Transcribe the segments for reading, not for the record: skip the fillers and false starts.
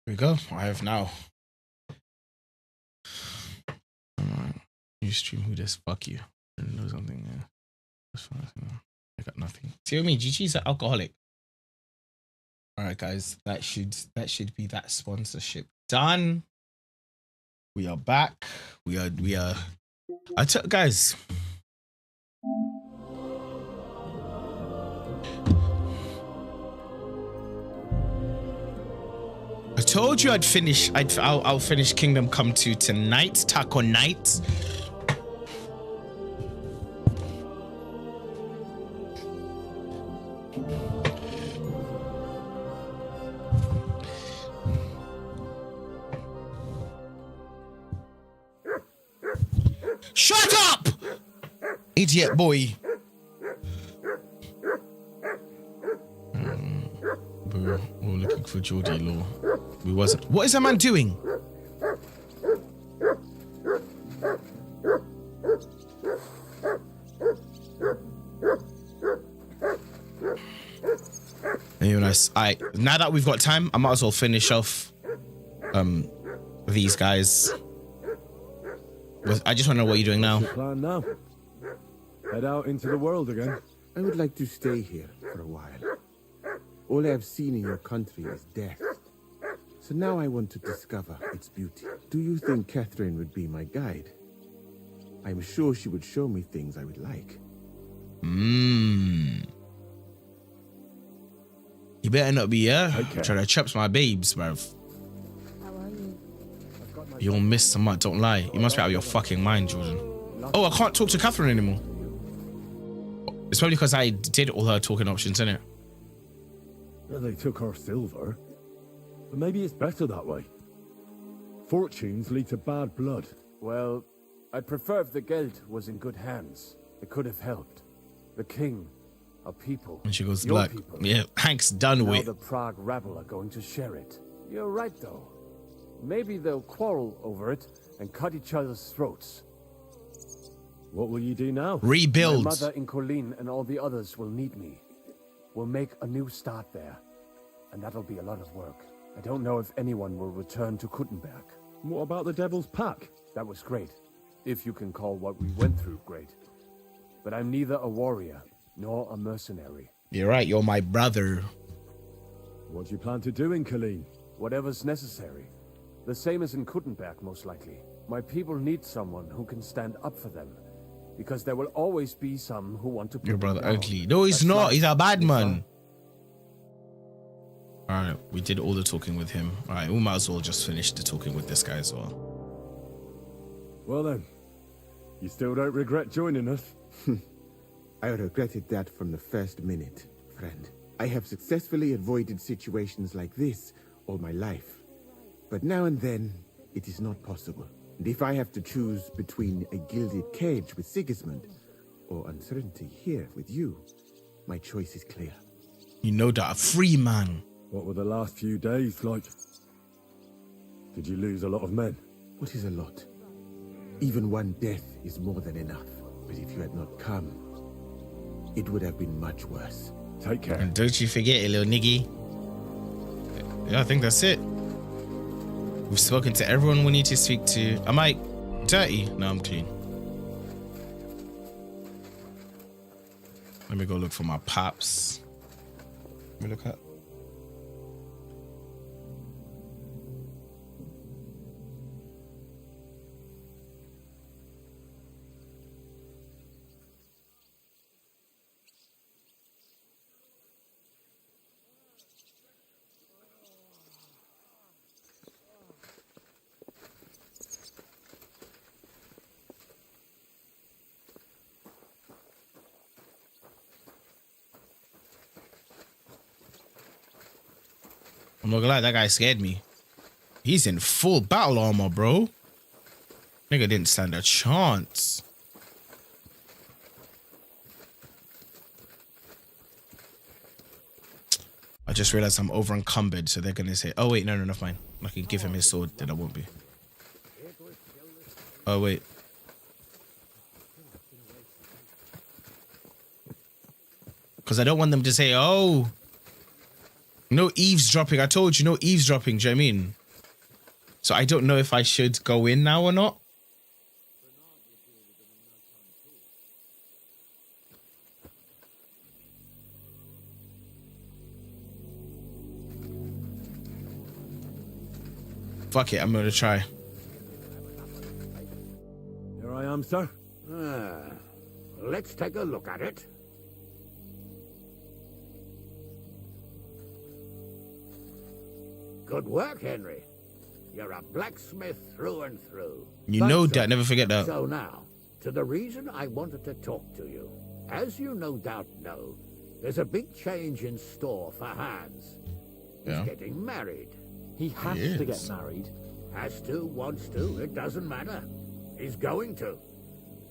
Here we go. I have now. You stream who this? Fuck you. I know something. Yeah. That's fine. I got nothing. See what I mean? GG's an alcoholic. All right, guys. That should be that sponsorship done. We are back. We are. Guys. I told you I'd finish. I'll finish Kingdom Come 2 tonight. Taco night. Shut up, idiot boy. We're looking for Geordie Law. We wasn't. What is that man doing? Anyways, now that we've got time, I might as well finish off these guys. I just want to know what you're doing now. What's your plan now? Head out into the world again? I would like to stay here for a while. All I have seen in your country is death. So now I want to discover its beauty. Do you think Catherine would be my guide? I'm sure she would show me things I would like. You better not be trying to chops my babes, bruv. You'll miss so much, don't lie. You must be out of your fucking mind, Jordan. Oh, I can't talk to Catherine anymore. It's probably because I did all her talking options, innit? Well, they took our silver. But maybe it's better that way. Fortunes lead to bad blood. Well, I'd prefer if the Geld was in good hands. It could have helped. The king, our people. And she goes, look, yeah, Hank's done now with. The Prague rabble are going to share it. You're right, though. Maybe they'll quarrel over it and cut each other's throats. What will you do now? Rebuild. My mother in Colleen and all the others will need me. We'll make a new start there. And that'll be a lot of work. I don't know if anyone will return to Kuttenberg. What about the Devil's Pack? That was great. If you can call what we went through great. But I'm neither a warrior nor a mercenary. You're right, you're my brother. What do you plan to do in Colleen? Whatever's necessary. The same as in Kuttenberg, most likely. My people need someone who can stand up for them. Because there will always be some who want to put Your brother them down. ugly. No, he's not. He's a bad man. Alright, we did all the talking with him. Alright, we might as well just finish the talking with this guy as well. Well then, you still don't regret joining us? I regretted that from the first minute, friend. I have successfully avoided situations like this all my life. But now and then, it is not possible. And if I have to choose between a gilded cage with Sigismund or uncertainty here with you, my choice is clear. You know that, a free man. What were the last few days like? Did you lose a lot of men? What is a lot? Even one death is more than enough. But if you had not come, it would have been much worse. Take care. And don't you forget it, little niggy. Yeah, I think that's it. We've spoken to everyone we need to speak to. Am I dirty? No, I'm clean. Let me go look for my pops. Let me look at. I'm not gonna lie, that guy scared me. He's in full battle armor, bro. Nigga didn't stand a chance. I just realized I'm over encumbered, so they're gonna say, oh wait, no, never mind. I can give him his sword, then I won't be. Oh wait. Because I don't want them to say, oh, no eavesdropping. I told you, no eavesdropping. Do you know what I mean? So I don't know if I should go in now or not. Fuck it, I'm gonna try. Here I am, sir. Let's take a look at it. Good work, Henry. You're a blacksmith through and through. You But, know sir, that, never forget that. So now, to the reason I wanted to talk to you. As you no doubt know, there's a big change in store for Hans. He's Yeah. getting married. He has He to get is. married. Has to, wants to, it doesn't matter. He's going to.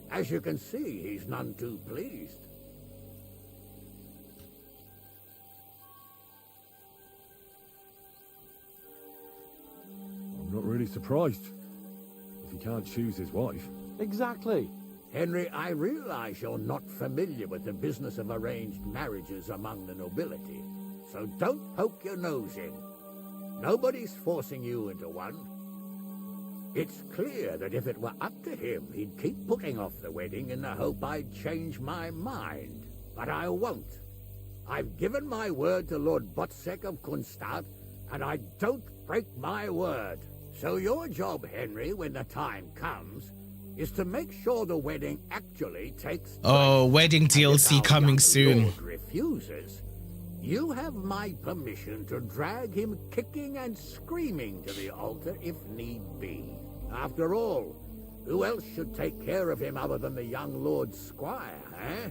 As you can see, he's none too pleased. I'm not really surprised. If he can't choose his wife. Exactly. Henry, I realize you're not familiar with the business of arranged marriages among the nobility, so don't poke your nose in. Nobody's forcing you into one. It's clear that if it were up to him, he'd keep putting off the wedding in the hope I'd change my mind. But I won't. I've given my word to Lord Botsek of Kunstad, and I don't break my word. So your job, Henry, when the time comes, is to make sure the wedding actually takes place. Oh, wedding And if DLC our coming young soon. lord refuses, you have my permission to drag him kicking and screaming to the altar if need be. After all, who else should take care of him other than the young lord's squire, eh?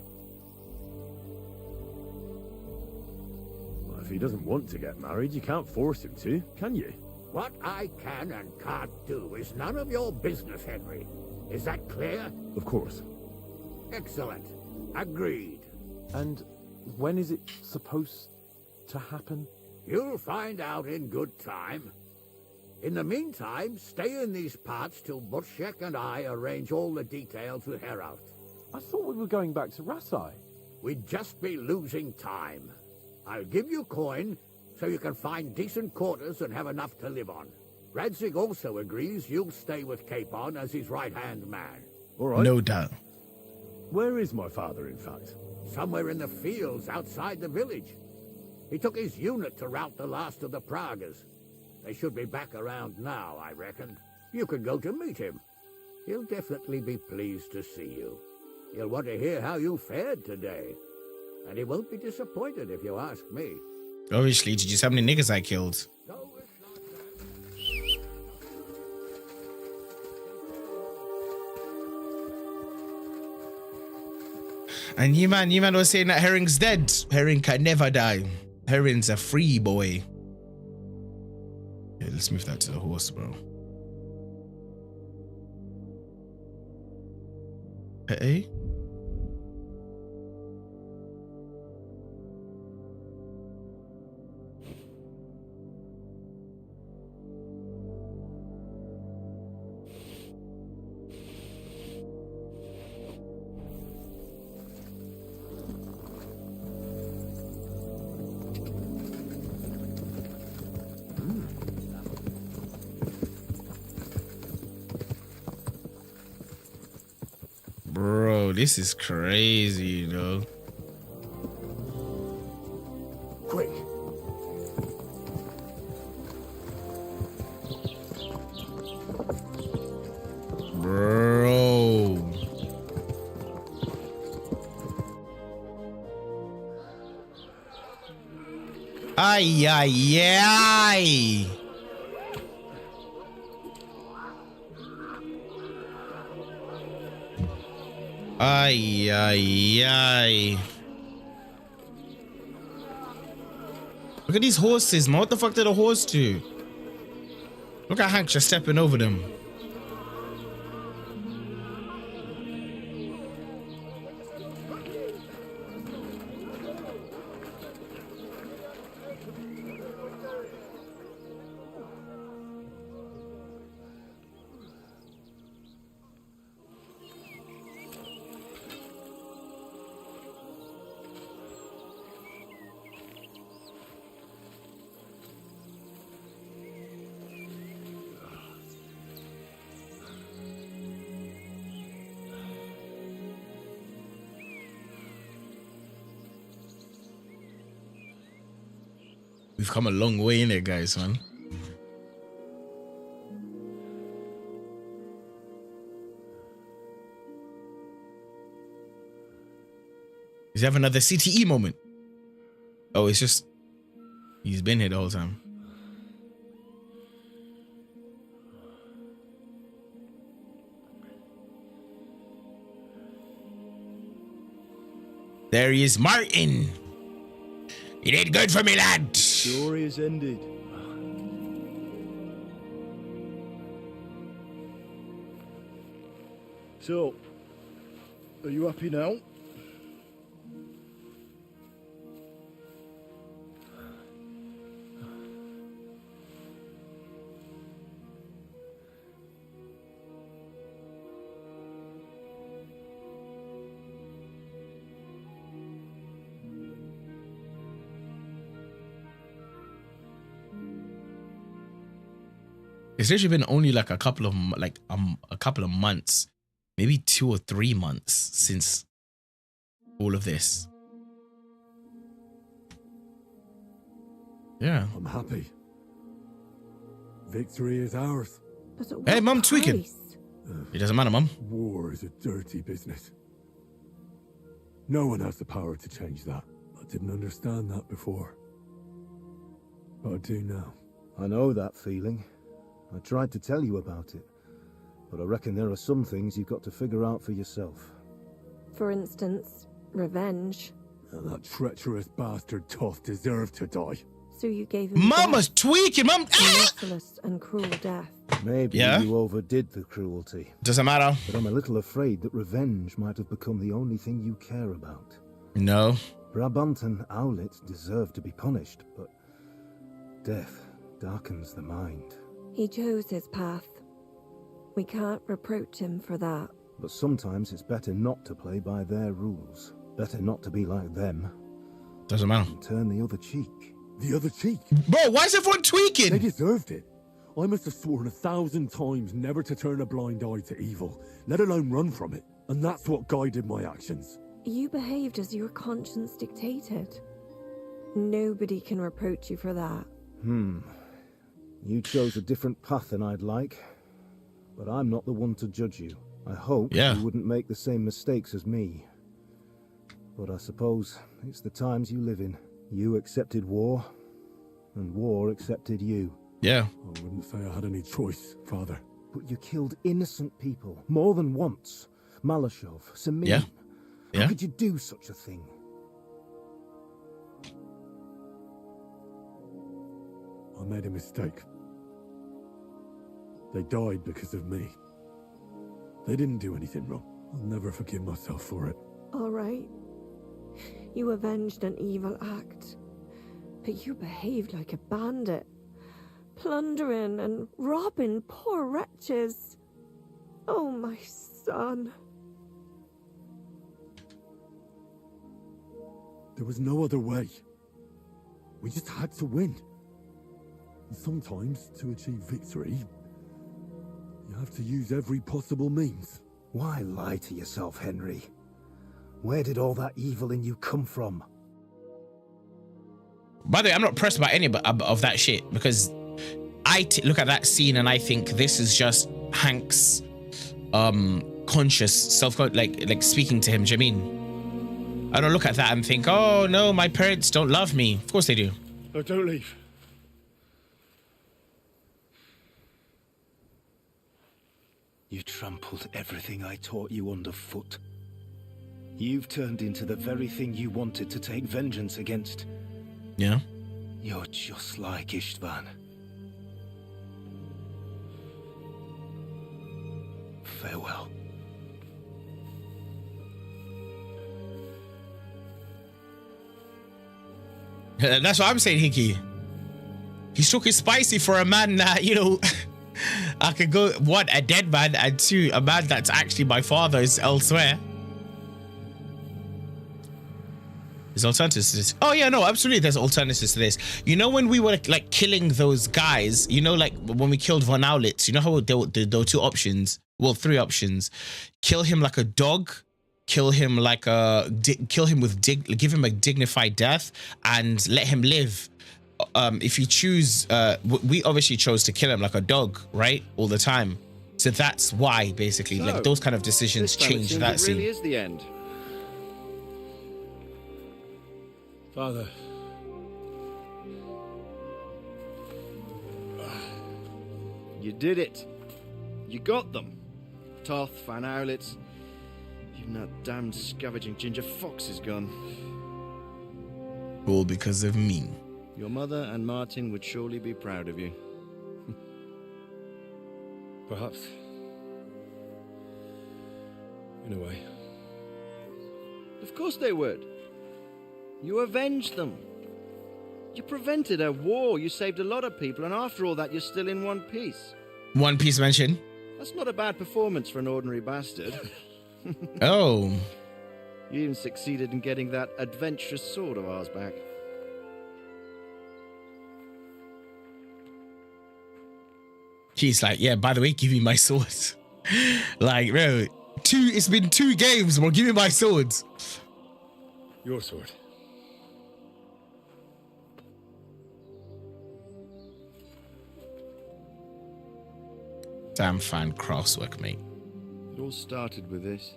Well, if he doesn't want to get married, you can't force him to, can you? What I can and can't do is none of your business, Henry. Is that clear? Of course. Excellent. Agreed. And when is it supposed to happen? You'll find out in good time. In the meantime, stay in these parts till Butchek and I arrange all the details with Heraut. I thought we were going back to Rasai. We'd just be losing time. I'll give you coin so you can find decent quarters and have enough to live on. Radzig also agrees you'll stay with Capon as his right-hand man. All right. No doubt. Where is my father, in fact? Somewhere in the fields outside the village. He took his unit to rout the last of the Pragas. They should be back around now, I reckon. You could go to meet him. He'll definitely be pleased to see you. He'll want to hear how you fared today. And he won't be disappointed if you ask me. Obviously, did you see how many niggas I killed? So it's not And you man was saying that Herring's dead. Herring can never die. Herring's a free boy. Yeah, let's move that to the horse, bro. Hey? Bro, this is crazy, you know. quick. Bro. Ay, ay, ay. Ay, ay, ay. Look at these horses, man. What the fuck did a horse do? Look at Hank just stepping over them. We've come a long way in it, guys, man. Does he have another CTE moment? Oh, it's just he's been here the whole time. There he is, Martin. You did good for me, lad. Story is ended. So, are you happy now? It's literally been only like a couple of months, maybe 2 or 3 months since all of this. Yeah. I'm happy. Victory is ours. But at Hey, what Mum, tweaking. price? It doesn't matter, Mum. War is a dirty business. No one has the power to change that. I didn't understand that before. But I do now. I know that feeling. I tried to tell you about it, but I reckon there are some things you've got to figure out for yourself. For instance, revenge. And that treacherous bastard Toth deserved to die. So you gave him Mama's tweaking, Mum. a merciless and cruel death. Maybe Yeah? you overdid the cruelty, Doesn't matter. but I'm a little afraid that revenge might have become the only thing you care about. No. Brabant and Owlet deserve to be punished, but death darkens the mind. He chose his path. We can't reproach him for that. But sometimes it's better not to play by their rules. Better not to be like them Doesn't matter. and turn the other cheek. The other cheek. Bro, why is everyone They tweaking? deserved it. I must have sworn 1,000 times never to turn a blind eye to evil, let alone run from it. And that's what guided my actions. You behaved as your conscience dictated. Nobody can reproach you for that. You chose a different path than I'd like, but I'm not the one to judge you. I hope Yeah. you wouldn't make the same mistakes as me. But I suppose it's the times you live in. You accepted war, and war accepted you. Yeah. I wouldn't say I had any choice, Father. But you killed innocent people, more than once. Malashov, Samir. Yeah. How Yeah. could you do such a thing? I made a mistake. They died because of me. They didn't do anything wrong. I'll never forgive myself for it. All right. You avenged an evil act. But you behaved like a bandit. Plundering and robbing poor wretches. Oh, my son. There was no other way. We just had to win. And sometimes, to achieve victory, you have to use every possible means. Why lie to yourself, Henry? Where did all that evil in you come from? By the way, I'm not pressed about any of that shit because I look at that scene and I think this is just Hank's conscious self, like speaking to him. Do you know what I mean? I don't look at that and think, oh no, my parents don't love me. Of course they do. No, don't leave. You trampled everything I taught you underfoot. You've turned into the very thing you wanted to take vengeance against. Yeah. You're just like Istvan. Farewell. That's what I'm saying, Hickey. He's talking spicy for a man that, you know, I could go, one, a dead man, and two, a man that's actually my father is elsewhere. There's alternatives to this. Oh yeah, no, absolutely there's alternatives to this. You know when we were like killing those guys, you know, like when we killed Von Aulitz, you know how there were two options, well, 3 options. Kill him like a dog, kill him like a, kill him with give him a dignified death and let him live. if you choose, we obviously chose to kill him like a dog, right? All the time. So that's why, basically, like those kind of decisions change that scene. It really is the end. Father. You did it. You got them. Toth, Van Owlets. Even that damned scavenging ginger fox is gone. All because of me. Your mother and Martin would surely be proud of you. Perhaps. In a way. Of course they would. You avenged them. You prevented a war. You saved a lot of people, and after all that, you're still in one piece. One Piece mention. That's not a bad performance for an ordinary bastard. Oh. You even succeeded in getting that adventurous sword of ours back. He's like, yeah, by the way, give me my swords. Like, bro, it's been 2 games, bro. Give me my swords. Your sword. Damn fine craftswork, mate. It all started with this.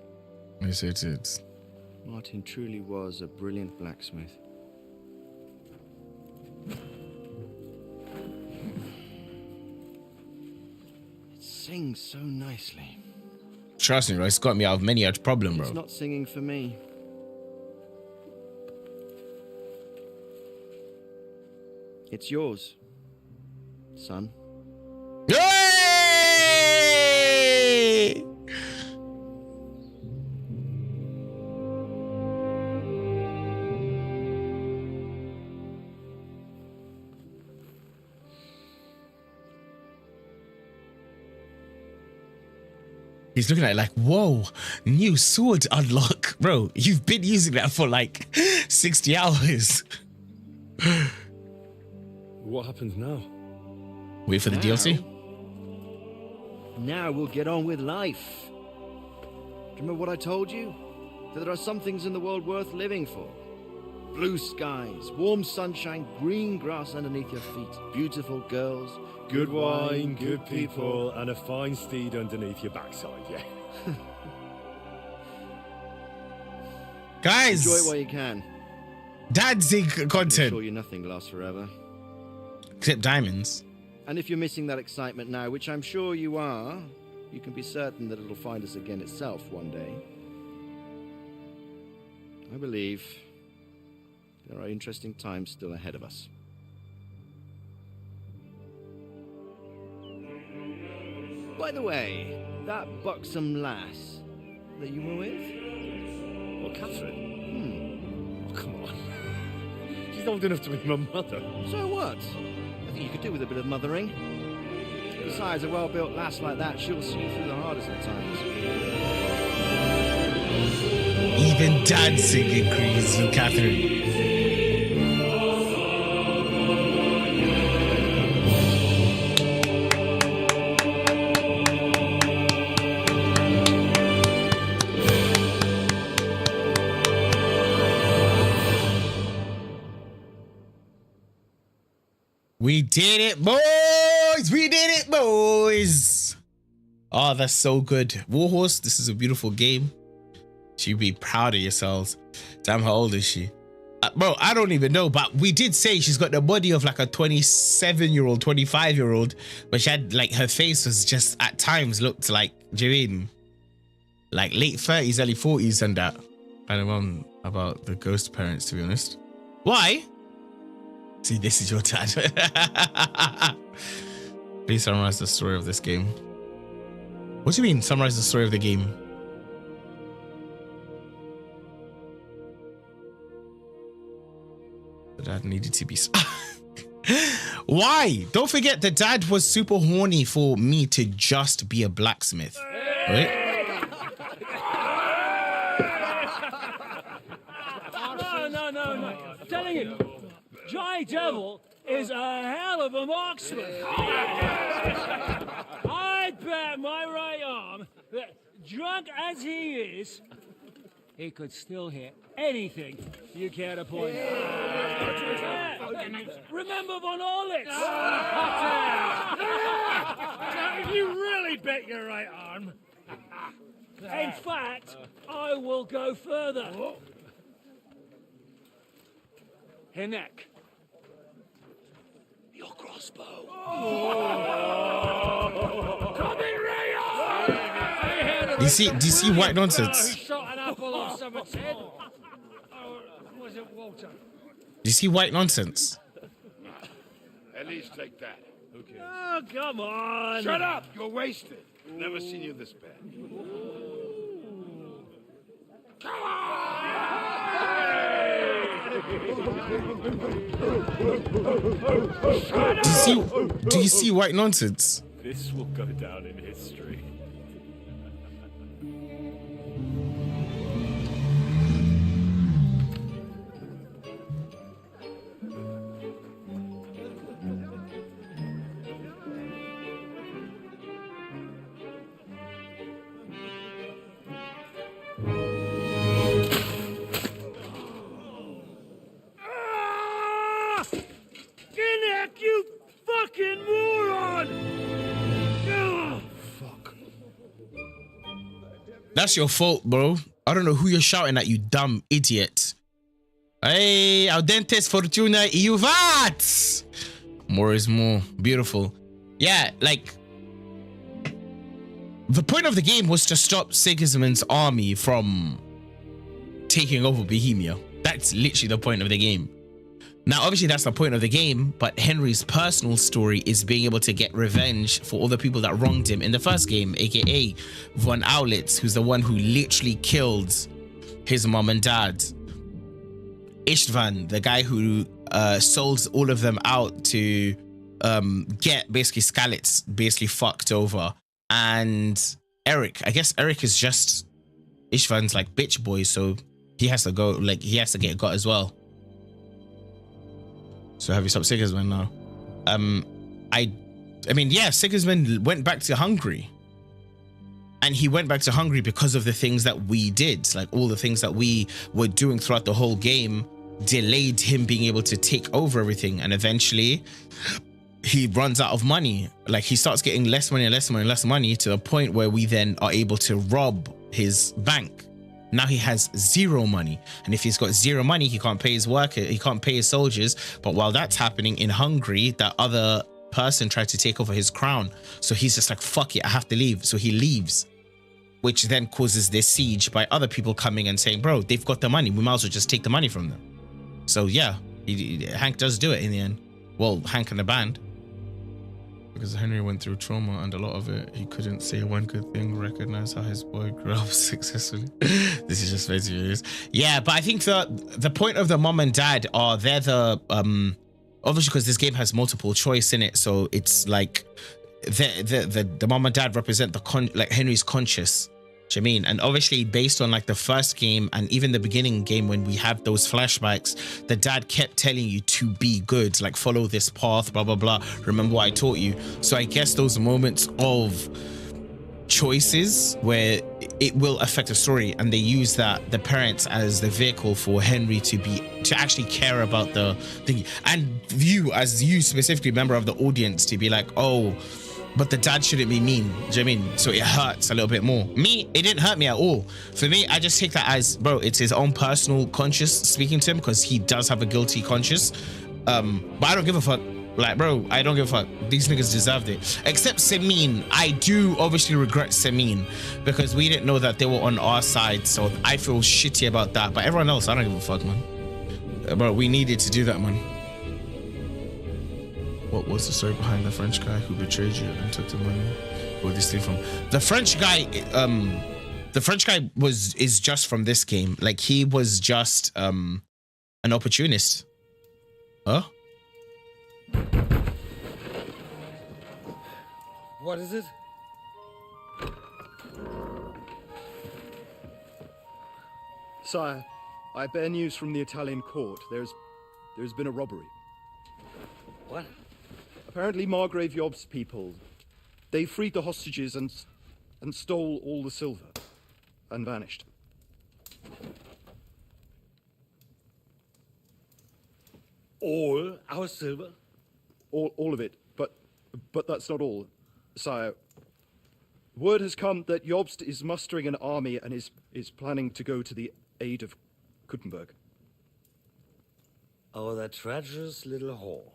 Yes, it is. Martin truly was a brilliant blacksmith. It sings so nicely. Trust me, bro. It's got me out of many a problem, bro. It's not singing for me. It's yours, son. Hey! He's looking at it like, whoa, new sword unlock. Bro, you've been using that for like 60 hours. What happens now? Wait for the DLC. Now we'll get on with life. Do you remember what I told you? That there are some things in the world worth living for. Blue skies, warm sunshine, green grass underneath your feet, beautiful girls, Good wine, good people, and a fine steed underneath your backside, yeah. Guys, enjoy it while you can. Danzig I content. assure you nothing lasts forever. Except diamonds. And if you're missing that excitement now, which I'm sure you are, you can be certain that it'll find us again itself one day. I believe there are interesting times still ahead of us. By the way, that buxom lass that you were with? Well, Catherine? Oh, come on. She's old enough to be my mother. So what? I think you could do with a bit of mothering. Besides, a well-built lass like that, she'll see you through the hardest of times. Even dancing agrees with Catherine. We did it, boys! We did it, boys! Oh, that's so good. Warhorse, this is a beautiful game. You'd be proud of yourselves. Damn, how old is she? Bro, I don't even know, but we did say she's got the body of like a 27-year-old, 25-year-old, but she had like, her face was just at times looked like, do you mean? Like late 30s, early 40s and that. I don't know about the ghost parents, to be honest. Why? See, this is your dad. Please summarize the story of this game. What do you mean, summarize the story of the game? The dad needed to be... Why? Don't forget, the dad was super horny for me to just be a blacksmith. Right? No. I'm telling you, Jai Devil is a hell of a marksman. I'd bet my right arm that, drunk as he is, he could still hit anything you care to point out. Remember remember von Orlitz. You really bet your right arm. In fact, I will go further. Hinek. Your crossbow. Do you see white nonsense? Who shot an apple off someone's head? Or was it Walter? Do you see white nonsense? At least take that. Who cares? Oh, come on. Shut up! You're wasted. Never seen you this bad. Do you see white nonsense? This will go down in history. Hinek, you fucking moron! That's your fault, bro. I don't know who you're shouting at, you dumb idiot. Hey, audentes fortuna iuvat. More is more. Beautiful. Yeah, like, the point of the game was to stop Sigismund's army from taking over Bohemia. That's literally the point of the game. Now, obviously, that's the point of the game, but Henry's personal story is being able to get revenge for all the people that wronged him in the first game, aka von Aulitz, who's the one who literally killed his mom and dad. Istvan, the guy who sold all of them out to get basically Skalitz basically fucked over. And Eric, I guess Eric is just Istvan's like bitch boy, so he has to go, like, he has to get got as well. So have you stopped Sigismund now? I mean, yeah, Sigismund went back to Hungary. And he went back to Hungary because of the things that we did. Like, all the things that we were doing throughout the whole game delayed him being able to take over everything. And eventually he runs out of money. Like, he starts getting less money and less money and less money to the point where we then are able to rob his bank. Now he has zero money, and if he's got zero money, he can't pay his worker, he can't pay his soldiers. But while that's happening in Hungary, that other person tried to take over his crown, so he's just like, fuck it, I have to leave. So he leaves, which then causes this siege by other people coming and saying, bro, they've got the money, we might as well just take the money from them. So yeah, Hank does do it in the end. Well, Hank and the band. Because Henry went through trauma, and a lot of it, he couldn't say one good thing, recognize how his boy grew up successfully. This is just basically this. Yeah, but I think the point of the mom and dad are, they're the obviously because this game has multiple choice in it, so it's like the mom and dad represent the like Henry's conscious. Do you mean? And obviously based on like the first game and even the beginning game, when we have those flashbacks, the dad kept telling you to be good, like follow this path, blah blah blah, remember what I taught you. So I guess those moments of choices where it will affect the story, and they use the parents as the vehicle for Henry to actually care about the thing, and you specifically, member of the audience, to be like, oh, but the dad shouldn't be mean. Do you know what I mean? So it hurts a little bit more. Me, it didn't hurt me at all. For me, I just take that as, bro, it's his own personal conscience speaking to him, because he does have a guilty conscience. But I don't give a fuck. Like, bro, I don't give a fuck. These niggas deserved it. Except Semin. I do obviously regret Semin, because we didn't know that they were on our side. So I feel shitty about that. But everyone else, I don't give a fuck, man. Bro, we needed to do that, man. What was the story behind the French guy who betrayed you and took the money? Where did he steal from? The French guy, is just from this game. Like, he was just an opportunist. Huh? What is it? Sire, I bear news from the Italian court. There's been a robbery. What? Apparently Margrave Yob's people, they freed the hostages and stole all the silver and vanished. All our silver? All of it, but that's not all, sire. Word has come that Jobst is mustering an army and is planning to go to the aid of Kuttenberg. Oh, that treacherous little whore.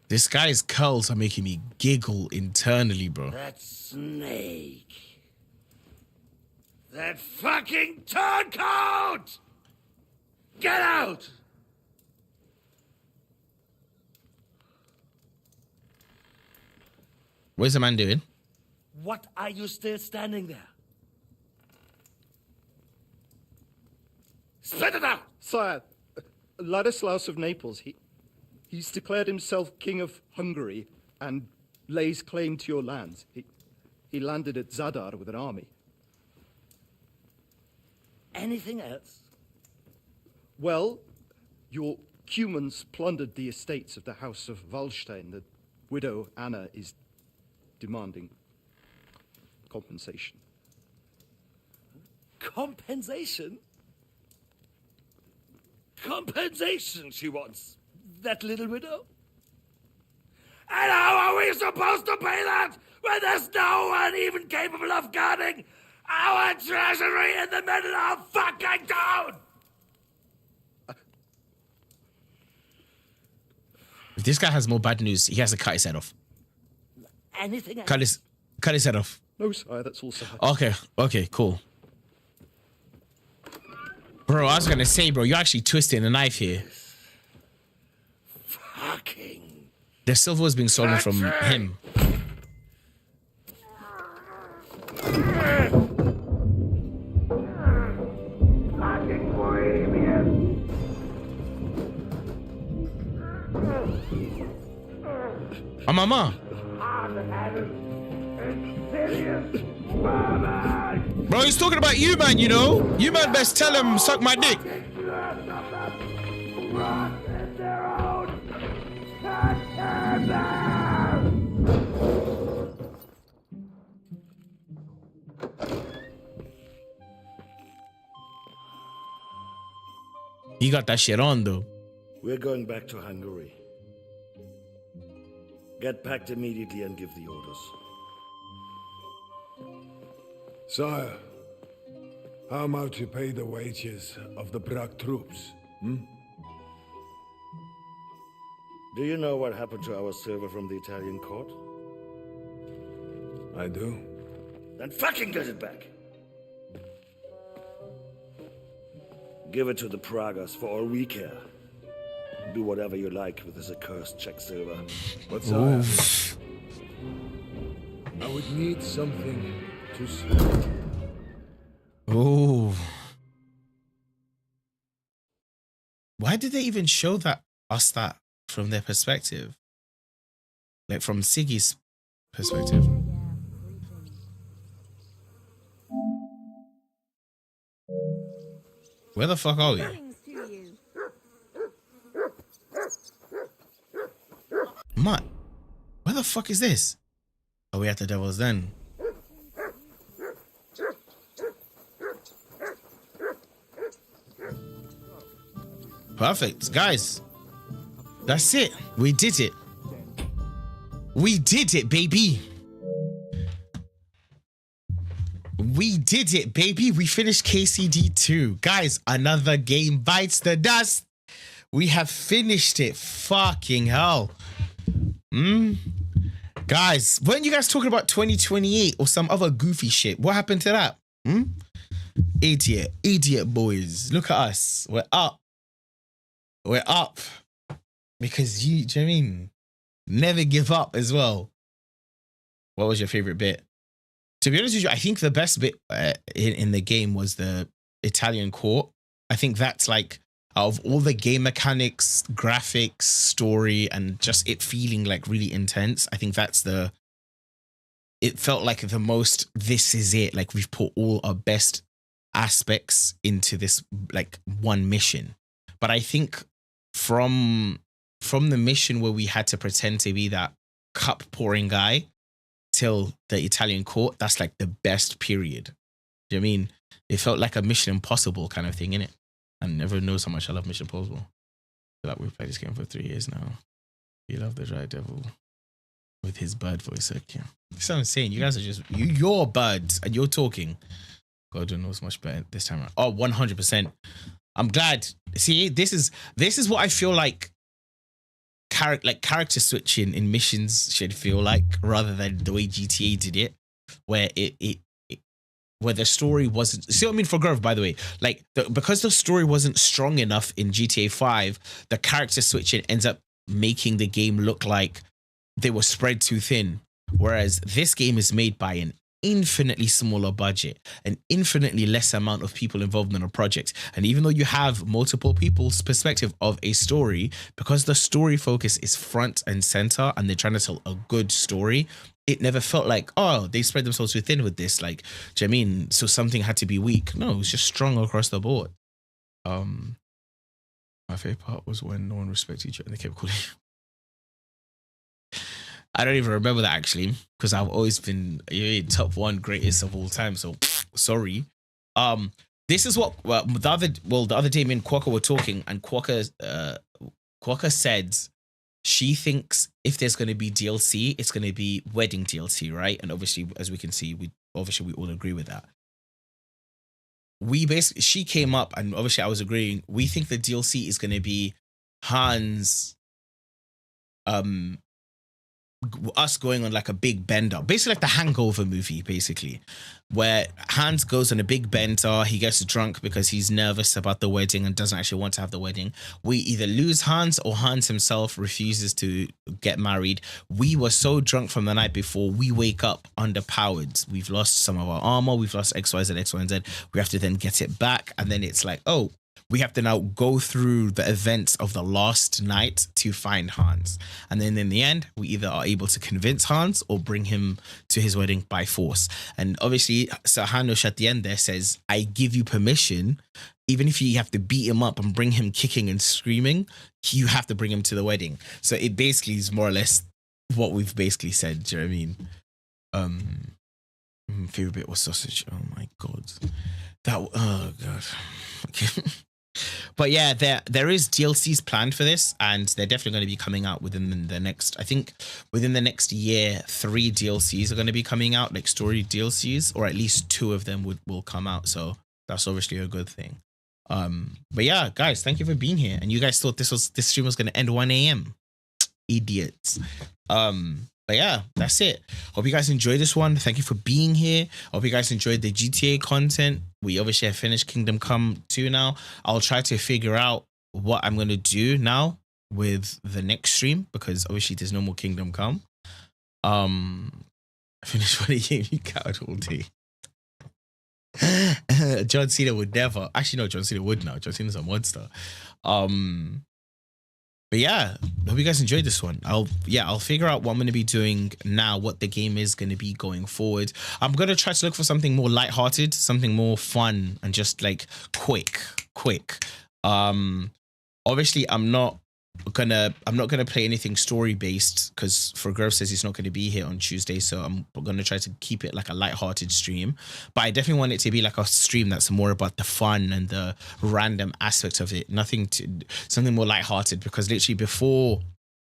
This guy's curls are making me giggle internally, bro. That snake. That fucking turncoat! Get out! What's the man doing? What are you still standing there? Spit it out! Sire, Ladislaus of Naples, he's declared himself King of Hungary and lays claim to your lands. He landed at Zadar with an army. Anything else? Well, your Cumans plundered the estates of the House of Wallstein. The widow Anna is demanding compensation. Compensation? Compensation she wants. That little widow? And how are we supposed to pay that when there's no one even capable of guarding our treasury in the middle of fucking town? If this guy has more bad news, he has to cut his head off. Anything else? Cut his head off. No, sire, that's all, sire. Okay, cool. Bro, I was gonna say, bro, you're actually twisting the knife here. Fucking. The silver was being stolen from him. Fucking Bohemian. Mama. Bro, he's talking about you, man, you know? You man best tell him, suck my dick. He got that shit on, though. We're going back to Hungary. Get packed immediately and give the orders. Sire, how am I to pay the wages of the Prague troops? Do you know what happened to our silver from the Italian court? I do. Then fucking get it back. Give it to the Pragas for all we care. Do whatever you like with this accursed Czech silver. But sire, I would need something to see. Oh. Why did they even show us that from their perspective? Like from Siggy's perspective. Where the fuck are we? Mutt, where the fuck is this? Are we at the Devil's Den? Perfect, guys. That's it. We did it. We did it, baby. We did it, baby. We finished KCD 2. Guys, another game bites the dust. We have finished it. Fucking hell. Guys, weren't you guys talking about 2028 or some other goofy shit? What happened to that? Idiot boys. Look at us. We're up. We're up. Because do you know what I mean? Never give up as well. What was your favorite bit? To be honest with you, I think the best bit in the game was the Italian court. I think that's like, out of all the game mechanics, graphics, story, and just it feeling like really intense, I think that's it felt like the most, this is it. Like we've put all our best aspects into this like one mission. But I think from the mission where we had to pretend to be that cup pouring guy till the Italian court, that's like the best period. Do you know what I mean? It felt like a Mission Impossible kind of thing, innit? and everyone knows how much I love Mission Impossible. I feel like we've played this game for 3 years now. You love the Dry Devil with his bird voice. Okay, that's what I'm saying. You guys are just you're birds and you're talking. God knows much better this time around. Oh, 100%. I'm glad. See, this is what I feel like. Character switching in missions should feel like, rather than the way GTA did it, where where the story wasn't. See what I mean? For Grove, by the way, like because the story wasn't strong enough in GTA 5, the character switching ends up making the game look like they were spread too thin. Whereas this game is made by an infinitely smaller budget, an infinitely less amount of people involved in a project. And even though you have multiple people's perspective of a story, because the story focus is front and center and they're trying to tell a good story, it never felt like, oh, they spread themselves too thin with this. Like, do you know what I mean? So something had to be weak. No, it was just strong across the board. My favorite part was when no one respected each other and they kept calling. I don't even remember that actually, because I've always been top 1 greatest of all time. So sorry. This is what the other day me and Quokka were talking, and Quokka said she thinks if there's going to be DLC, it's going to be wedding DLC, right? And obviously, as we can see, we all agree with that. She came up, and obviously I was agreeing. We think the DLC is going to be Hans, us going on like a big bender, basically like the Hangover movie, basically, where Hans goes on a big bender. He gets drunk because he's nervous about the wedding and doesn't actually want to have the wedding. We either lose Hans or Hans himself refuses to get married. We were so drunk from the night before, we wake up underpowered. We've lost some of our armor. We've lost XYZ, XYZ. We have to then get it back. And then it's like, oh, we have to now go through the events of the last night to find Hans. And then in the end, we either are able to convince Hans or bring him to his wedding by force. And obviously, Sir Hanush at the end there says, I give you permission, even if you have to beat him up and bring him kicking and screaming, you have to bring him to the wedding. So it basically is more or less what we've basically said. Do you know what I mean? Favorite bit was sausage. Oh my God. Oh God. Okay. But yeah, there is DLCs planned for this, and they're definitely going to be coming out within the next, I think within the next year, 3 DLCs are going to be coming out, like story DLCs, or at least 2 of them will come out. So that's obviously a good thing. But yeah, guys, thank you for being here. And you guys thought this stream was going to end 1 a.m. Idiots. But yeah, that's it. Hope you guys enjoyed this one. Thank you for being here. Hope you guys enjoyed the GTA content. We obviously have finished Kingdom Come 2 now. I'll try to figure out what I'm going to do now with the next stream, because obviously there's no more Kingdom Come. I finished one game you cowered all day. John Cena would never. Actually, no, John Cena would now. John Cena's a monster. But yeah, hope you guys enjoyed this one. I'll figure out what I'm going to be doing now, what the game is going to be going forward. I'm going to try to look for something more lighthearted, something more fun and just like quick. Obviously I'm not gonna play anything story based, because Grove says he's not going to be here on Tuesday, so I'm going to try to keep it like a lighthearted stream. But I definitely want it to be like a stream that's more about the fun and the random aspect of it, something more lighthearted, because literally before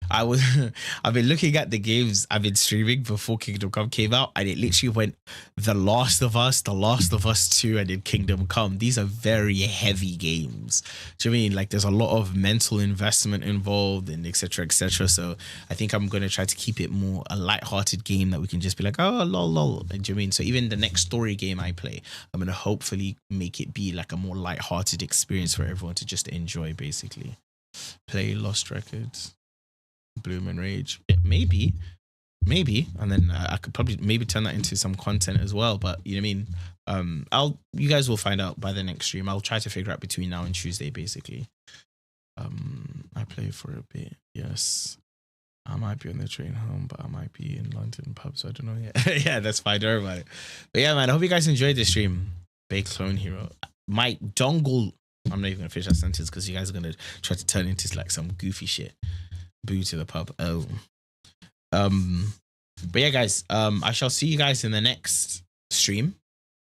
I've been looking at the games I've been streaming before Kingdom Come came out, and it literally went The Last of Us 2, and then Kingdom Come. These are very heavy games. Do you know what I mean? Like, there's a lot of mental investment involved and etc. So I think I'm going to try to keep it more a lighthearted game that we can just be like, oh, lol. Do you know what I mean? So even the next story game I play, I'm going to hopefully make it be like a more lighthearted experience for everyone to just enjoy, basically. Play Lost Records. Bloom and Rage, yeah, maybe, and then I could probably maybe turn that into some content as well. But you know what I mean. You guys will find out by the next stream. I'll try to figure out between now and Tuesday, basically. I play for a bit. Yes, I might be on the train home, but I might be in London pub, so I don't know yet. Yeah, that's fine. Don't worry about it. But yeah, man, I hope you guys enjoyed this stream. Big Clone Hero. My dongle. I'm not even gonna finish that sentence because you guys are gonna try to turn into like some goofy shit. Boo to the pub. But yeah, guys, I shall see you guys in the next stream.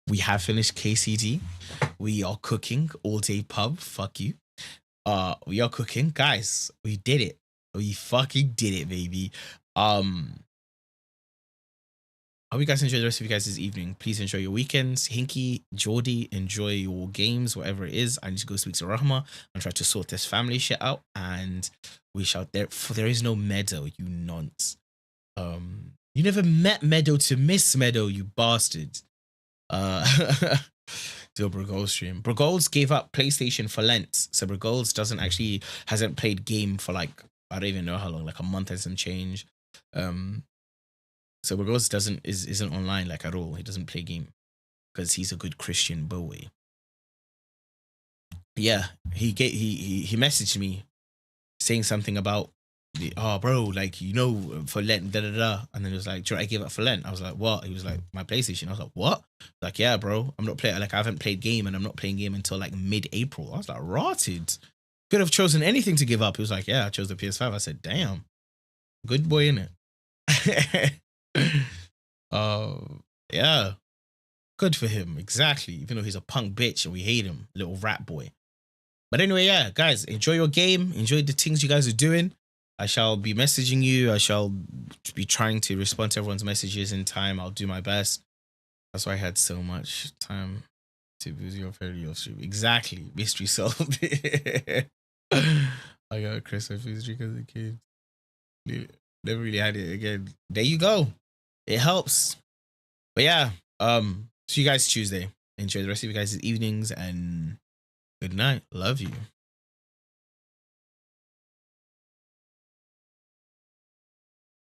We have finished KCD. we are cooking all day pub. Fuck you. We are cooking, guys. We did it. We fucking did it, baby. I hope you guys enjoy the rest of you guys' evening. Please enjoy your weekends. Hinky, Geordie, enjoy your games, whatever it is. I need to go speak to Rahma and try to sort this family shit out. And we shall there is no Meadow, you nonce. You never met Meadow to miss Meadow, you bastard. Do a Brigol stream. Brigol's gave up PlayStation for Lent. So Brigol's hasn't played game for like, I don't even know how long, like a month and some change. So Brigol's isn't online like at all. He doesn't play game because he's a good Christian boy. Yeah, he messaged me saying something about bro, like, you know, for Lent, and then it was like, do you know what I gave up for Lent? I was like, what? He was like, my PlayStation. I was like, what? Like, yeah, bro, I'm not playing, like, I haven't played game, and I'm not playing game until like mid-April. I was like, rotted. Could have chosen anything to give up. He was like, yeah, I chose the PS5. I said, damn, good boy, innit? Yeah, good for him. Exactly. Even though he's a punk bitch and we hate him, little rat boy. But anyway, yeah, guys, enjoy your game. Enjoy the things you guys are doing. I shall be messaging you. I shall be trying to respond to everyone's messages in time. I'll do my best. That's why I had so much time to busy your fairly off stream. Exactly. Mystery solved. I got Christmas history because of the kids. Never really had it again. There you go. It helps. But yeah, see you guys Tuesday. Enjoy the rest of you guys' evenings and good night. Love you.